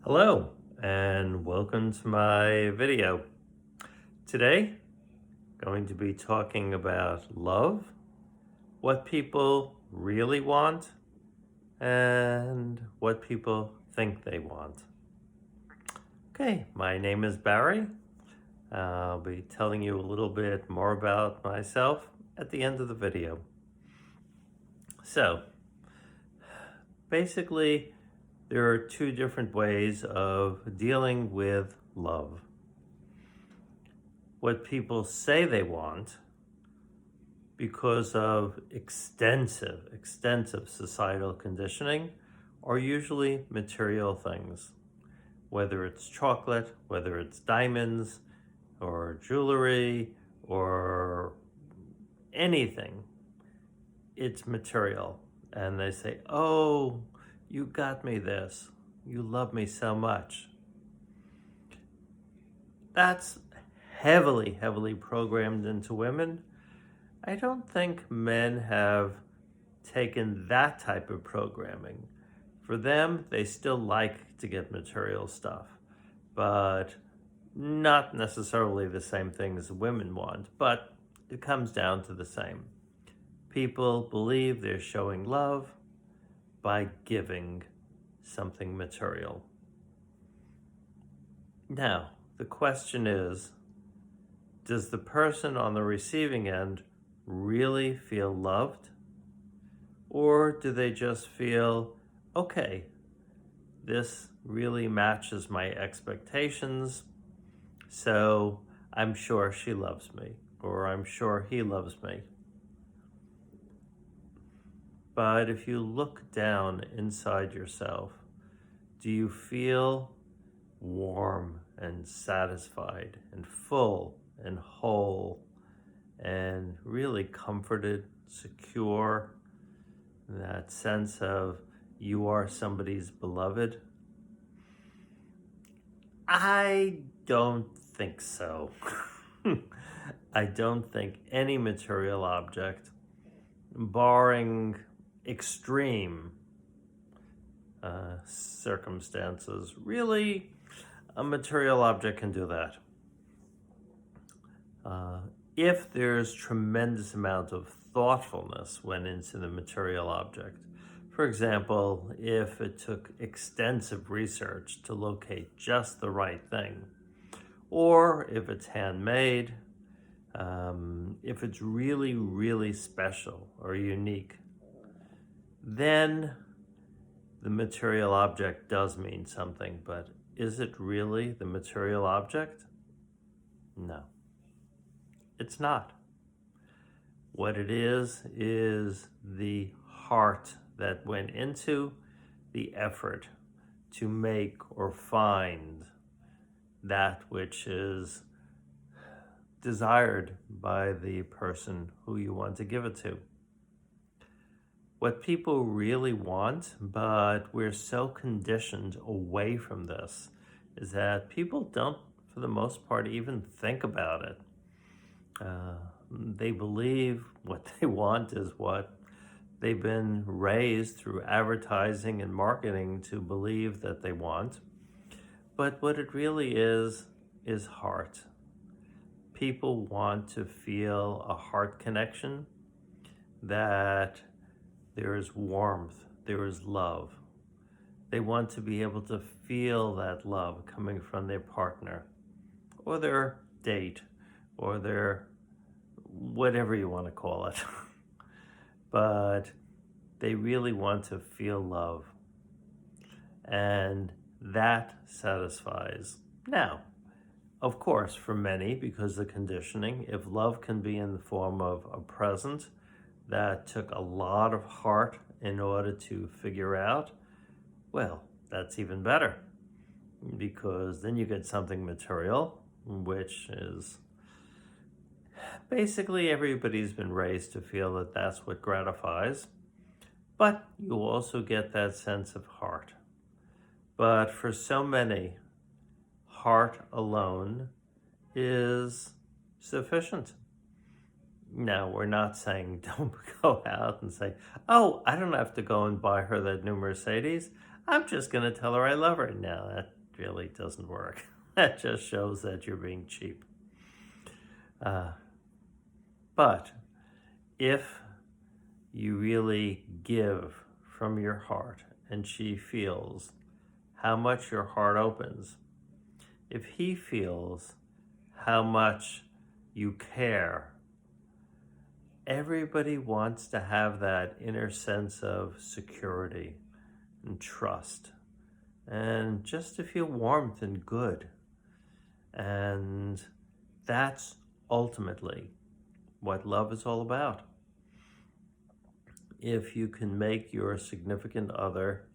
Hello and welcome to my video. Today, going to be talking about love, what people really want, and what people think they want. Okay, my name is Barry. I'll be telling you a little bit more about myself at the end of the video. So, basically, there are two different ways of dealing with love. What people say they want because of extensive societal conditioning are usually material things, whether it's chocolate, whether it's diamonds or jewelry or anything, it's material. And they say, oh, you got me this. You love me so much. That's heavily programmed into women. I don't think men have taken that type of programming. For them, they still like to get material stuff, but not necessarily the same things women want, but it comes down to the same. People believe they're showing love by giving something material. Now, the question is, does the person on the receiving end really feel loved? Or do they just feel, okay, this really matches my expectations, so I'm sure she loves me, or I'm sure he loves me. But if you look down inside yourself, do you feel warm and satisfied and full and whole and really comforted, secure, that sense of you are somebody's beloved? I don't think so. I don't think any material object, barring extreme circumstances, really a material object can do that. If there's tremendous amount of thoughtfulness went into the material object, for example, if it took extensive research to locate just the right thing, or if it's handmade, if it's really special or unique, then the material object does mean something. But is it really the material object? No, it's not. What it is the heart that went into the effort to make or find that which is desired by the person who you want to give it to. What people really want, but we're so conditioned away from this, is that people don't, for the most part, even think about it. They believe what they want is what they've been raised through advertising and marketing to believe that they want. But what it really is heart. People want to feel a heart connection, that there is warmth, there is love. They want to be able to feel that love coming from their partner or their date or their whatever you want to call it. But they really want to feel love. And that satisfies. Now, of course, for many, because of conditioning, if love can be in the form of a present that took a lot of heart in order to figure out, well, that's even better. Because then you get something material, which is basically everybody's been raised to feel that that's what gratifies. But you also get that sense of heart. But for so many, heart alone is sufficient. Now, we're not saying don't go out and say, oh, I don't have to go and buy her that new Mercedes. I'm just going to tell her I love her. No, that really doesn't work. That just shows that you're being cheap. But if you really give from your heart and she feels how much your heart opens, if he feels how much you care, everybody wants to have that inner sense of security and trust and just to feel warmth and good. And that's ultimately what love is all about. If you can make your significant other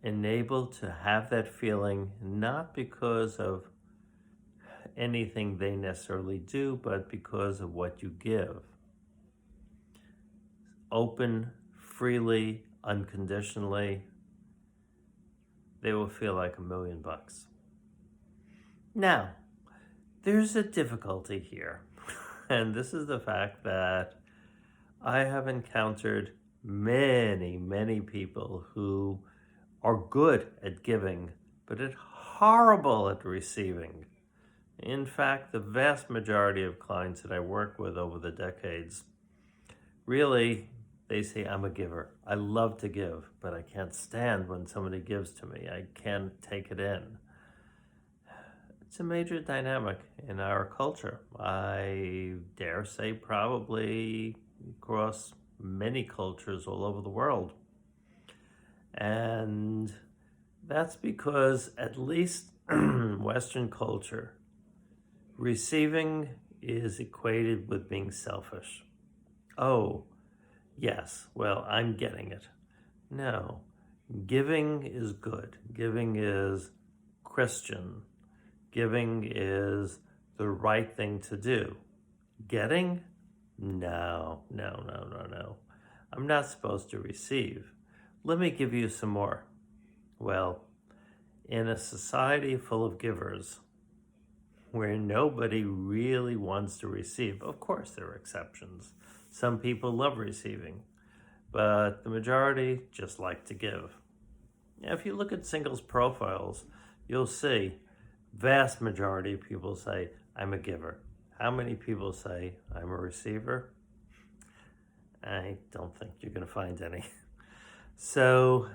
enabled to have that feeling, not because of anything they necessarily do, but because of what you give, open, freely, unconditionally, they will feel like $1,000,000. Now, there's a difficulty here, and this is the fact that I have encountered many, many people who are good at giving, but are horrible at receiving. In fact, the vast majority of clients that I work with over the decades, really, they say, I'm a giver. I love to give, but I can't stand when somebody gives to me. I can't take it in. It's a major dynamic in our culture. I dare say probably across many cultures all over the world. And that's because, at least Western culture, receiving is equated with being selfish. Oh, yes, well, I'm getting it. No, giving is good. Giving is Christian. Giving is the right thing to do. Getting? No. I'm not supposed to receive. Let me give you some more. Well, in a society full of givers, where nobody really wants to receive, of course there are exceptions. Some people love receiving, but the majority just like to give. Now, if you look at singles profiles, you'll see vast majority of people say, I'm a giver. How many people say, I'm a receiver? I don't think you're going to find any. So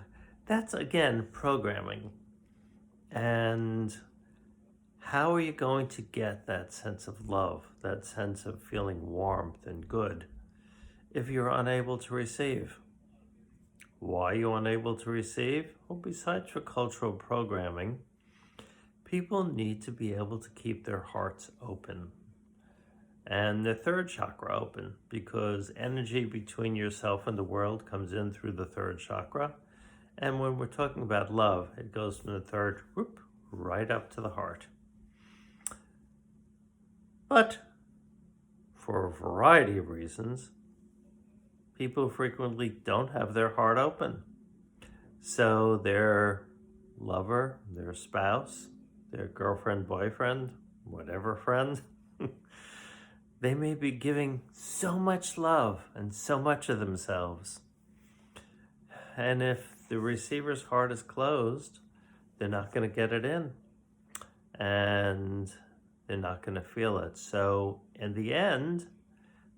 that's, again, programming. And how are you going to get that sense of love, that sense of feeling warmth and good, if you're unable to receive? Why are you unable to receive? Well, besides for cultural programming, people need to be able to keep their hearts open and their third chakra open, because energy between yourself and the world comes in through the third chakra. And when we're talking about love, it goes from the third, whoop, right up to the heart. But for a variety of reasons, people frequently don't have their heart open. So their lover, their spouse, their girlfriend, boyfriend, whatever friend, they may be giving so much love and so much of themselves. And if the receiver's heart is closed, they're not going to get it in. And they're not going to feel it. So in the end,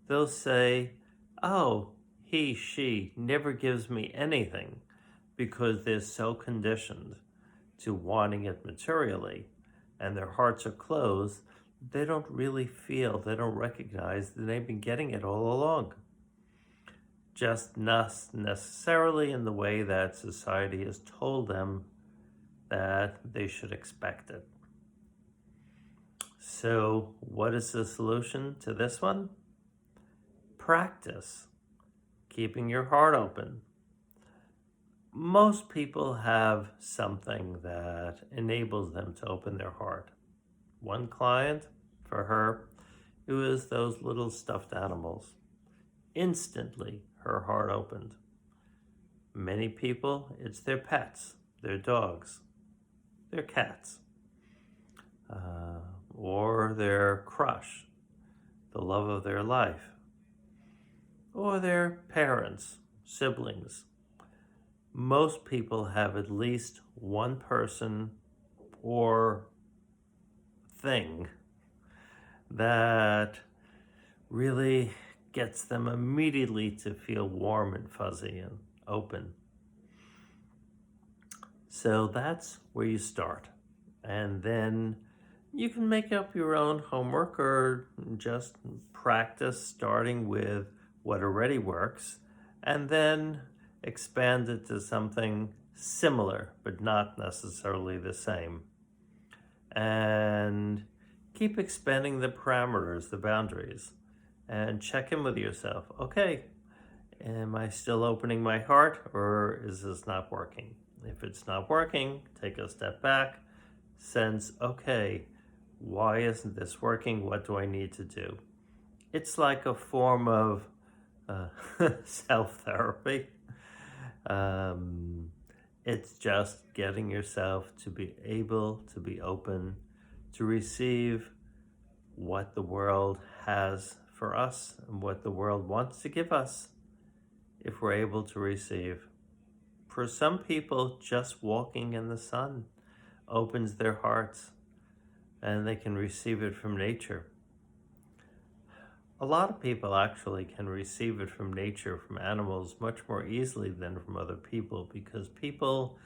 they'll say, oh, he, she never gives me anything, because they're so conditioned to wanting it materially and their hearts are closed. They don't really feel, they don't recognize that they've been getting it all along. Just not necessarily in the way that society has told them that they should expect it. So what is the solution to this one? Practice keeping your heart open. Most people have something that enables them to open their heart. One client, for her, it was those little stuffed animals. Instantly, her heart opened. Many people, it's their pets, their dogs, their cats, or their crush, the love of their life, or their parents, siblings. most people have at least one person or thing that really gets them immediately to feel warm and fuzzy and open. So that's where you start. And then you can make up your own homework or just practice starting with what already works and then expand it to something similar, but not necessarily the same. And keep expanding the parameters, the boundaries, and check in with yourself. Okay, am I still opening my heart, or is this not working? If it's not working, take a step back, sense, okay, why isn't this working? What do I need to do? It's like a form of self-therapy. It's just getting yourself to be able to be open to receive what the world has for us and what the world wants to give us if we're able to receive. For some people, just walking in the sun opens their hearts and they can receive it from nature. A lot of people actually can receive it from nature, from animals, much more easily than from other people, because people,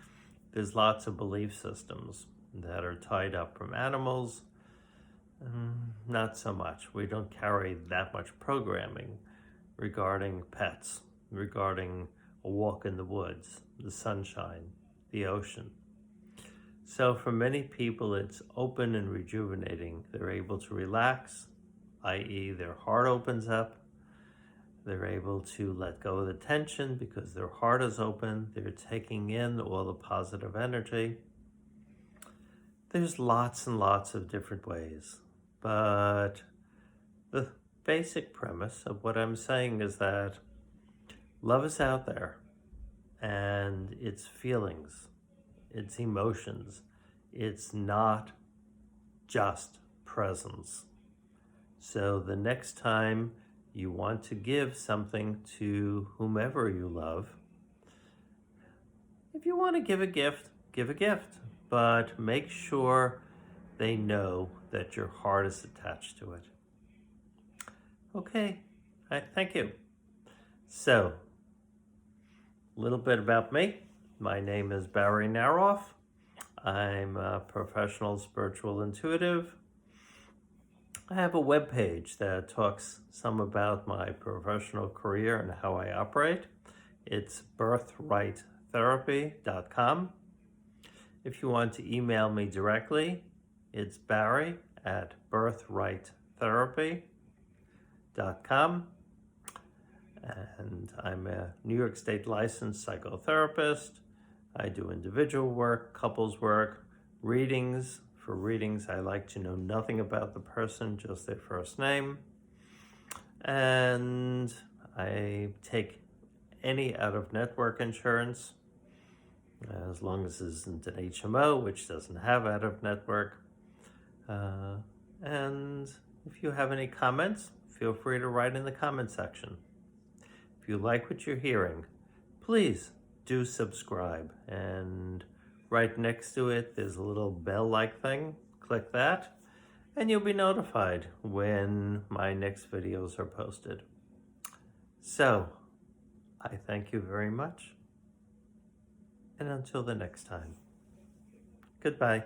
there's lots of belief systems that are tied up from animals. Not so much. We don't carry that much programming regarding pets, regarding a walk in the woods, the sunshine, the ocean. So for many people, it's open and rejuvenating. They're able to relax, i.e. their heart opens up. They're able to let go of the tension because their heart is open. They're taking in all the positive energy. There's lots and lots of different ways, but the basic premise of what I'm saying is that love is out there, and it's feelings, it's emotions, it's not just presence. So the next time you want to give something to whomever you love, if you want to give a gift, but make sure they know that your heart is attached to it. Okay, thank you. So, a little bit about me. My name is Barry Naroff. I'm a professional spiritual intuitive. I have a webpage that talks some about my professional career and how I operate. It's birthrighttherapy.com. If you want to email me directly, it's barry@birthrighttherapy.com. And I'm a New York State licensed psychotherapist. I do individual work, couples work, readings. For readings, I like to know nothing about the person, just their first name. And I take any out-of-network insurance, as long as it isn't an HMO, which doesn't have out-of-network. And if you have any comments, feel free to write in the comment section. If you like what you're hearing, please do subscribe, and right next to it there's a little bell-like thing. Click that and you'll be notified when my next videos are posted. So I thank you very much, and until the next time, goodbye.